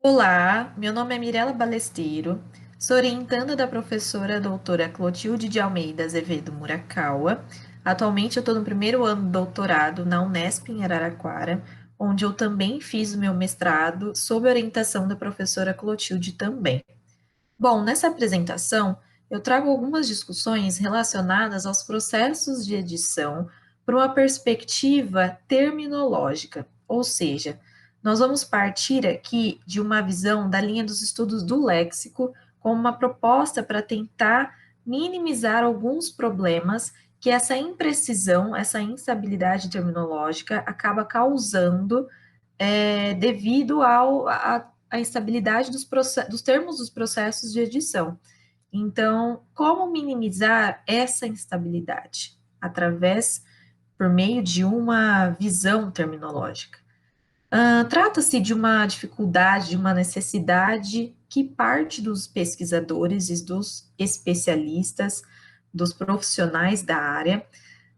Olá, meu nome é Mirela Balesteiro, sou orientanda da professora doutora Clotilde de Almeida Azevedo Murakawa. Atualmente eu estou no primeiro ano do doutorado na Unesp em Araraquara, onde eu também fiz o meu mestrado sob orientação da professora Clotilde também. Bom, nessa apresentação eu trago algumas discussões relacionadas aos processos de edição por uma perspectiva terminológica, ou seja, nós vamos partir aqui de uma visão da linha dos estudos do léxico como uma proposta para tentar minimizar alguns problemas que essa imprecisão, essa instabilidade terminológica acaba causando devido à instabilidade dos termos dos processos de edição. Então, como minimizar essa instabilidade? Por meio de uma visão terminológica. Trata-se de uma dificuldade, de uma necessidade que parte dos pesquisadores e dos especialistas, dos profissionais da área,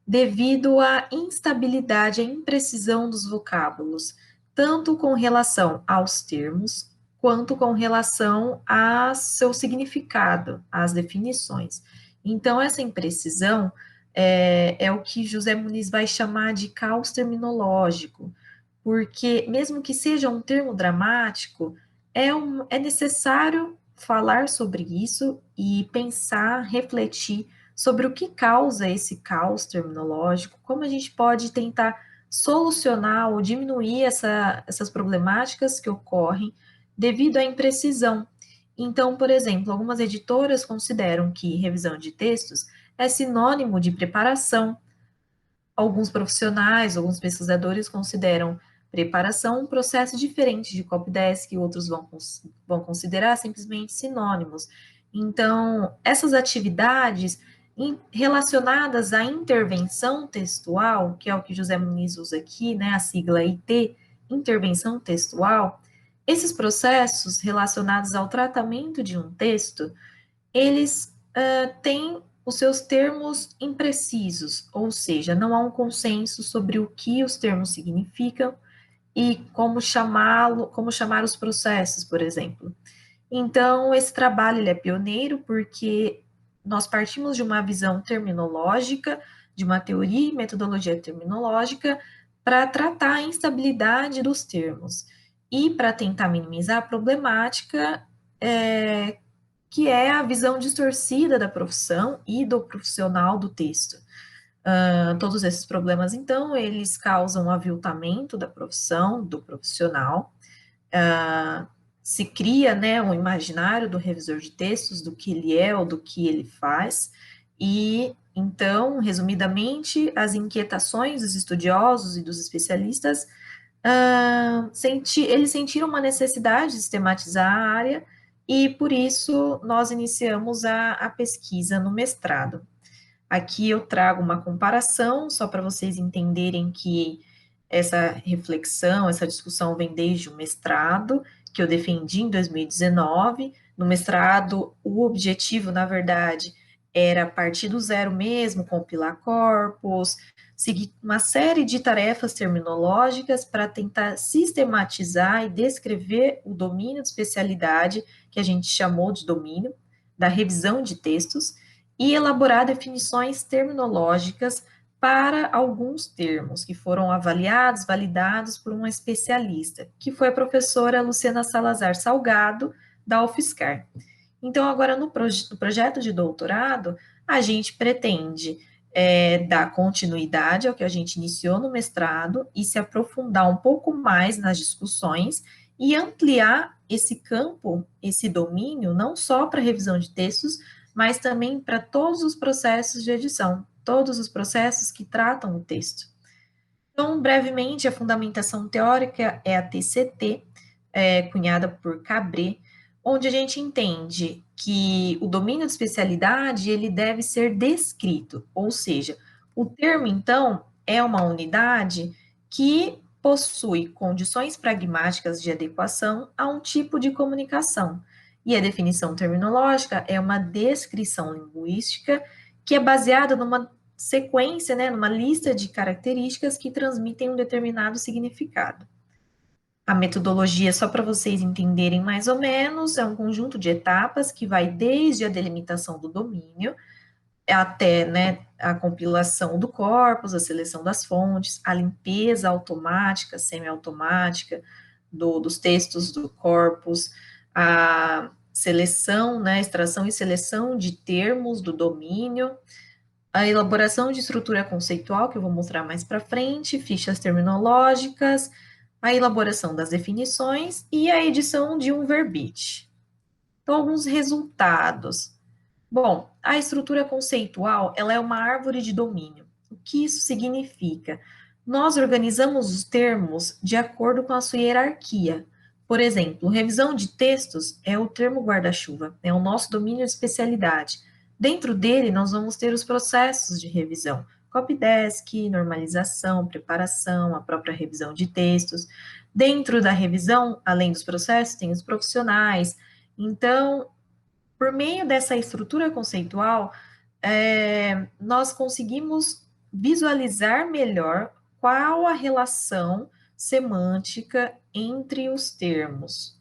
devido à instabilidade, à imprecisão dos vocábulos, tanto com relação aos termos, quanto com relação a seu significado, às definições. Então, essa imprecisão é o que José Muniz vai chamar de caos terminológico, porque, mesmo que seja um termo dramático, é necessário falar sobre isso e pensar, refletir sobre o que causa esse caos terminológico, como a gente pode tentar solucionar ou diminuir essas problemáticas que ocorrem devido à imprecisão. Então, por exemplo, algumas editoras consideram que revisão de textos é sinônimo de preparação. Alguns profissionais, alguns pesquisadores consideram preparação um processo diferente de copydesk, e outros vão considerar simplesmente sinônimos. Então, essas atividades relacionadas à intervenção textual, que é o que José Muniz usa aqui, né, a sigla IT, intervenção textual, esses processos relacionados ao tratamento de um texto, eles têm os seus termos imprecisos, ou seja, não há um consenso sobre o que os termos significam e como como chamar os processos, por exemplo. Então, esse trabalho ele é pioneiro porque nós partimos de uma visão terminológica, de uma teoria e metodologia terminológica, para tratar a instabilidade dos termos e para tentar minimizar a problemática que é a visão distorcida da profissão e do profissional do texto. Todos esses problemas, então, eles causam um aviltamento da profissão, do profissional, se cria, né, um imaginário do revisor de textos, do que ele é ou do que ele faz, e, então, resumidamente, as inquietações dos estudiosos e dos especialistas, eles sentiram uma necessidade de sistematizar a área, e por isso nós iniciamos a pesquisa no mestrado. Aqui eu trago uma comparação, só para vocês entenderem que essa reflexão, essa discussão vem desde o mestrado, que eu defendi em 2019. No mestrado, o objetivo, na verdade, era partir do zero mesmo, compilar corpos, seguir uma série de tarefas terminológicas para tentar sistematizar e descrever o domínio de especialidade, que a gente chamou de domínio, da revisão de textos, e elaborar definições terminológicas para alguns termos que foram avaliados, validados por uma especialista, que foi a professora Luciana Salazar Salgado, da UFSCar. Então, agora no projeto de doutorado, a gente pretende dar continuidade ao que a gente iniciou no mestrado e se aprofundar um pouco mais nas discussões e ampliar esse campo, esse domínio, não só para revisão de textos, mas também para todos os processos de edição, todos os processos que tratam o texto. Então, brevemente, a fundamentação teórica é a TCT, cunhada por Cabret, onde a gente entende que o domínio de especialidade ele deve ser descrito, ou seja, o termo, então, é uma unidade que possui condições pragmáticas de adequação a um tipo de comunicação. E a definição terminológica é uma descrição linguística que é baseada numa sequência, né, numa lista de características que transmitem um determinado significado. A metodologia, só para vocês entenderem mais ou menos, é um conjunto de etapas que vai desde a delimitação do domínio até, né, a compilação do corpus, a seleção das fontes, a limpeza automática, semiautomática dos textos do corpus, a seleção, né, extração e seleção de termos do domínio, a elaboração de estrutura conceitual, que eu vou mostrar mais para frente, fichas terminológicas, a elaboração das definições e a edição de um verbete. Então, alguns resultados. Bom, a estrutura conceitual, ela é uma árvore de domínio. O que isso significa? Nós organizamos os termos de acordo com a sua hierarquia. Por exemplo, revisão de textos é o termo guarda-chuva, é o nosso domínio de especialidade. Dentro dele, nós vamos ter os processos de revisão, copydesk, normalização, preparação, a própria revisão de textos. Dentro da revisão, além dos processos, tem os profissionais. Então, por meio dessa estrutura conceitual, nós conseguimos visualizar melhor qual a relação semântica entre os termos.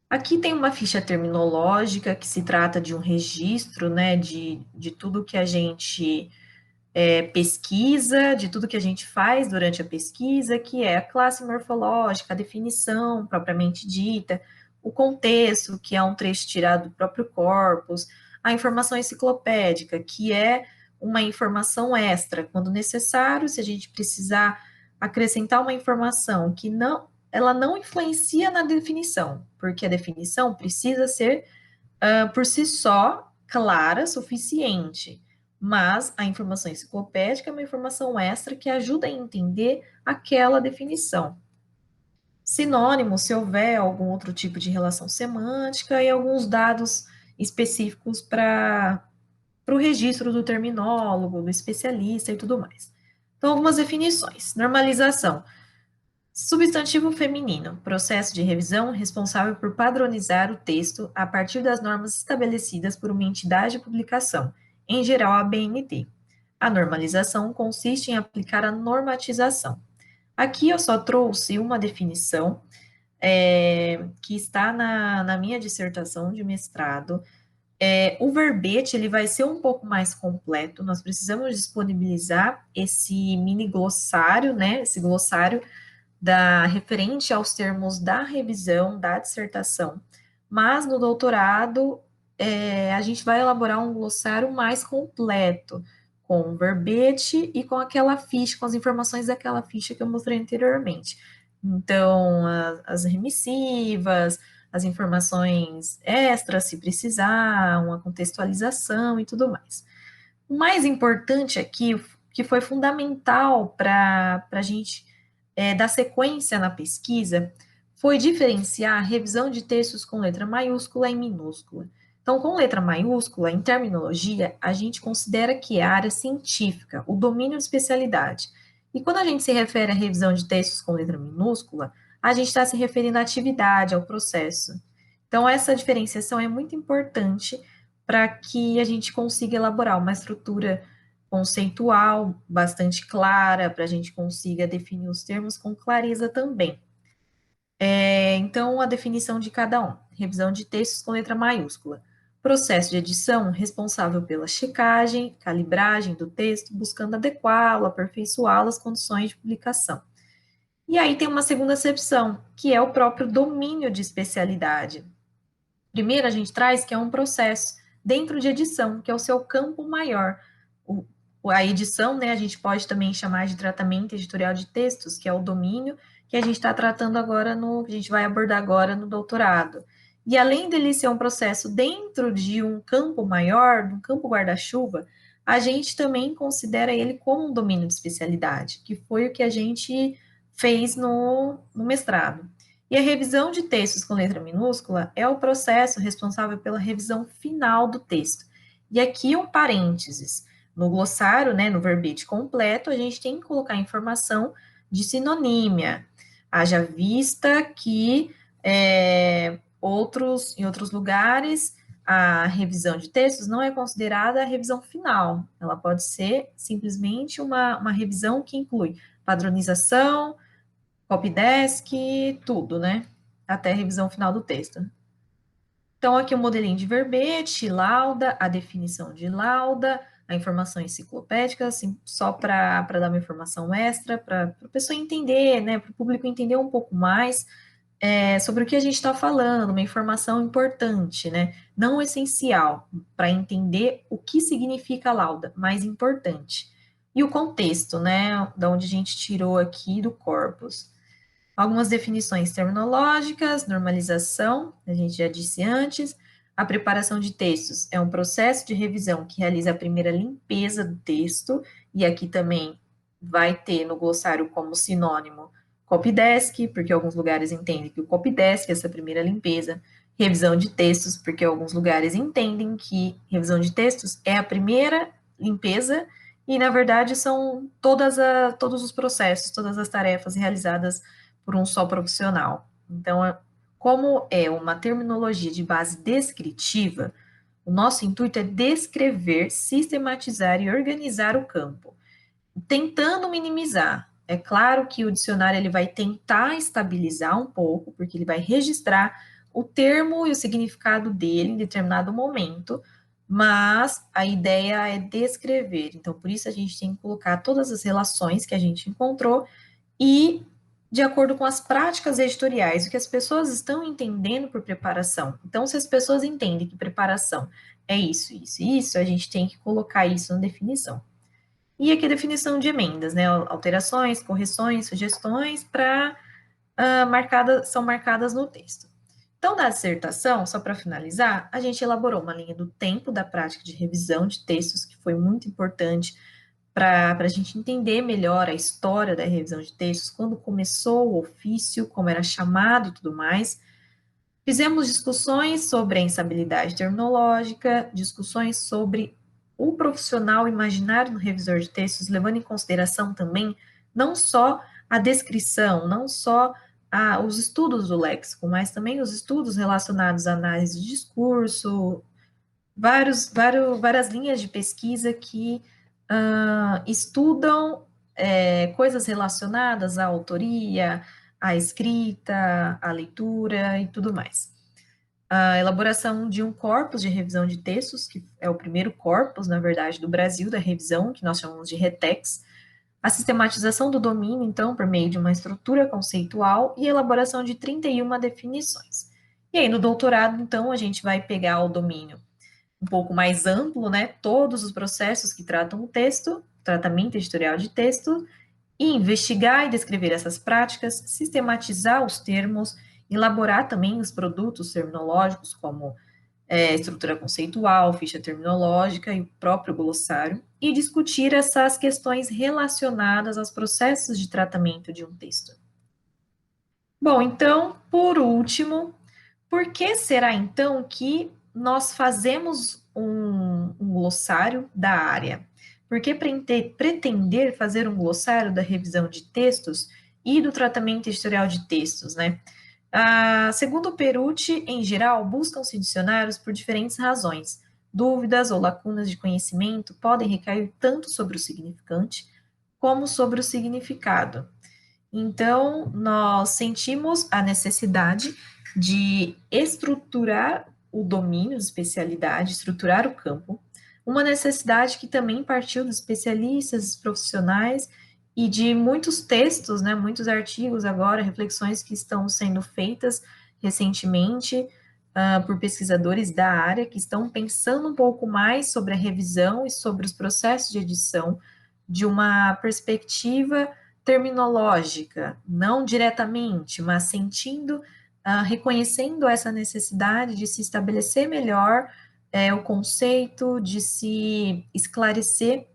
Aqui tem uma ficha terminológica que se trata de um registro, né, de tudo que a gente pesquisa, de tudo que a gente faz durante a pesquisa, que é a classe morfológica, a definição propriamente dita, o contexto, que é um trecho tirado do próprio corpus, a informação enciclopédica, que é uma informação extra, quando necessário, se a gente precisar acrescentar uma informação que não, ela não influencia na definição, porque a definição precisa ser, por si só, clara, suficiente, mas a informação enciclopédica é uma informação extra que ajuda a entender aquela definição. Sinônimo, se houver algum outro tipo de relação semântica e alguns dados específicos para o registro do terminólogo, do especialista e tudo mais. Então, algumas definições. Normalização. Substantivo feminino, processo de revisão responsável por padronizar o texto a partir das normas estabelecidas por uma entidade de publicação, em geral a BNT. A normalização consiste em aplicar a normatização. Aqui eu só trouxe uma definição que está na minha dissertação de mestrado. O verbete ele vai ser um pouco mais completo, nós precisamos disponibilizar esse mini glossário, né, esse glossário referente aos termos da revisão, da dissertação, mas no doutorado a gente vai elaborar um glossário mais completo, com verbete e com aquela ficha, com as informações daquela ficha que eu mostrei anteriormente. Então, as remissivas, as informações extras, se precisar, uma contextualização e tudo mais. O mais importante aqui, que foi fundamental para a gente dar sequência na pesquisa, foi diferenciar a revisão de textos com letra maiúscula e minúscula. Então, com letra maiúscula, em terminologia, a gente considera que é a área científica, o domínio de especialidade. E quando a gente se refere à revisão de textos com letra minúscula, a gente está se referindo à atividade, ao processo. Então, essa diferenciação é muito importante para que a gente consiga elaborar uma estrutura conceitual bastante clara, para a gente consiga definir os termos com clareza também. Então, a definição de cada um. Revisão de textos com letra maiúscula. Processo de edição responsável pela checagem, calibragem do texto, buscando adequá-lo, aperfeiçoá-lo às condições de publicação. E aí tem uma segunda acepção, que é o próprio domínio de especialidade. Primeiro, a gente traz que é um processo dentro de edição, que é o seu campo maior. A edição, né, a gente pode também chamar de tratamento editorial de textos, que é o domínio que a gente está tratando agora que a gente vai abordar agora no doutorado. E além dele ser um processo dentro de um campo maior, um campo guarda-chuva, a gente também considera ele como um domínio de especialidade, que foi o que a gente fez no mestrado. E a revisão de textos com letra minúscula é o processo responsável pela revisão final do texto. E aqui um parênteses. No glossário, né, no verbete completo, a gente tem que colocar informação de sinonímia. Haja vista que em outros lugares a revisão de textos não é considerada a revisão final, ela pode ser simplesmente uma revisão que inclui padronização, copydesk, tudo, né? Até a revisão final do texto. Então, aqui o modelinho de verbete, lauda, a definição de lauda, a informação enciclopédica, assim, só para dar uma informação extra, para a pessoa entender, né, para o público entender um pouco mais sobre o que a gente está falando, uma informação importante, né, não essencial, para entender o que significa a lauda, mas importante. E o contexto, né, da onde a gente tirou aqui do corpus. Algumas definições terminológicas, normalização, a gente já disse antes. A preparação de textos é um processo de revisão que realiza a primeira limpeza do texto, e aqui também vai ter no glossário como sinônimo copydesk, porque alguns lugares entendem que o copydesk é essa primeira limpeza. Revisão de textos, porque alguns lugares entendem que revisão de textos é a primeira limpeza, e na verdade são todos os processos, todas as tarefas realizadas por um só profissional. Então, como é uma terminologia de base descritiva, o nosso intuito é descrever, sistematizar e organizar o campo, tentando minimizar. É claro que o dicionário ele vai tentar estabilizar um pouco, porque ele vai registrar o termo e o significado dele em determinado momento, mas a ideia é descrever. Então, por isso a gente tem que colocar todas as relações que a gente encontrou e de acordo com as práticas editoriais, o que as pessoas estão entendendo por preparação. Então, se as pessoas entendem que preparação é isso, isso e isso, a gente tem que colocar isso na definição. E aqui a definição de emendas, né? Alterações, correções, sugestões são marcadas no texto. Então, na dissertação, só para finalizar, a gente elaborou uma linha do tempo da prática de revisão de textos, que foi muito importante para a gente entender melhor a história da revisão de textos, quando começou o ofício, como era chamado e tudo mais. Fizemos discussões sobre a instabilidade terminológica, discussões sobre o profissional imaginário no revisor de textos, levando em consideração também não só a descrição, não só os estudos do léxico, mas também os estudos relacionados à análise de discurso, várias linhas de pesquisa que estudam coisas relacionadas à autoria, à escrita, à leitura e tudo mais. A elaboração de um corpus de revisão de textos, que é o primeiro corpus, na verdade, do Brasil, da revisão, que nós chamamos de RETEX, a sistematização do domínio, então, por meio de uma estrutura conceitual e elaboração de 31 definições. E aí, no doutorado, então, a gente vai pegar o domínio um pouco mais amplo, né, todos os processos que tratam o texto, tratamento editorial de texto, e investigar e descrever essas práticas, sistematizar os termos, elaborar também os produtos terminológicos, como estrutura conceitual, ficha terminológica e o próprio glossário, e discutir essas questões relacionadas aos processos de tratamento de um texto. Bom, então, por último, por que será então que nós fazemos um glossário da área? Por que pretender fazer um glossário da revisão de textos e do tratamento editorial de textos, né? Segundo o Perucci, em geral, buscam-se dicionários por diferentes razões. Dúvidas ou lacunas de conhecimento podem recair tanto sobre o significante como sobre o significado. Então, nós sentimos a necessidade de estruturar o domínio de especialidade, estruturar o campo, uma necessidade que também partiu dos especialistas, profissionais e de muitos textos, né, muitos artigos agora, reflexões que estão sendo feitas recentemente por pesquisadores da área que estão pensando um pouco mais sobre a revisão e sobre os processos de edição de uma perspectiva terminológica, não diretamente, mas sentindo, reconhecendo essa necessidade de se estabelecer melhor o conceito, de se esclarecer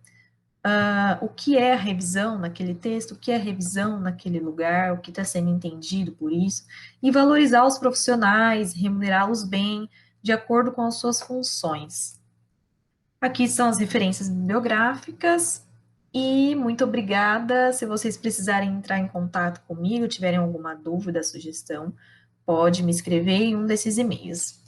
o que é a revisão naquele texto, o que é a revisão naquele lugar, o que está sendo entendido por isso, e valorizar os profissionais, remunerá-los bem, de acordo com as suas funções. Aqui são as referências bibliográficas, e muito obrigada. Se vocês precisarem entrar em contato comigo, tiverem alguma dúvida, sugestão, pode me escrever em um desses e-mails.